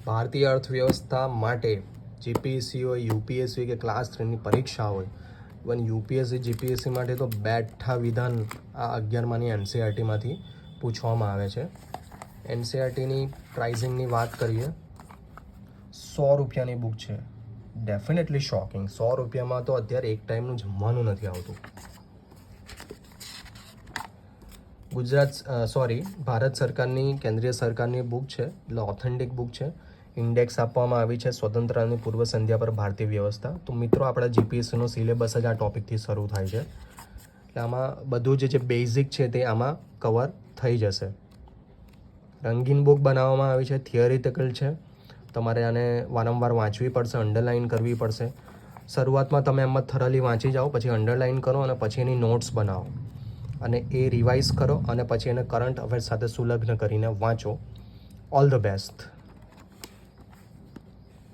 ભારતીય અર્થવ્યવસ્થા માટે જીપીએસસી હોય, યુપીએસસી કે ક્લાસ 3ની પરીક્ષા હોય, ઇવન યુપીએસસી જીપીએસસી માટે તો બેઠા વિધાન આ 11માંની એનસીઆરટીમાંથી પૂછવામાં આવે છે. એનસીઆરટીની પ્રાઇઝિંગની વાત કરીએ, 100 રૂપિયાની બુક છે. Definitely shocking. 100 રૂપિયામાં તો અત્યારે એક ટાઈમનું જમવાનું નથી આવતું. ભારત સરકારની, કેન્દ્રીય સરકારની બુક છે, એટલે ઓથેન્ટિક બુક છે. ઇન્ડેક્સ આપવામાં આવી છે સ્વતંત્ર અને પૂર્વ સંધ્યા પર ભારતીય વ્યવસ્થા. તો મિત્રો, આપણા જીપીએસસીનો સિલેબસ જ આ ટોપિકથી શરૂ થાય છે. એટલે આમાં બધું જે બેઝિક છે તે આમાં કવર થઈ જશે. રંગીન બુક બનાવવામાં આવી છે, થિયરિટિકલ છે. તમારે આને વારંવાર વાંચવી પડશે, અંડરલાઇન કરવી પડશે. શરૂઆતમાં તમે એમ જ થરલી વાંચી જાઓ, પછી અંડરલાઇન કરો અને પછી એની નોટ્સ બનાવો અને એ રિવાઇઝ કરો અને પછી એને કરંટ અફેર્સ સાથે સુલગ્ન કરીને વાંચો. All the best.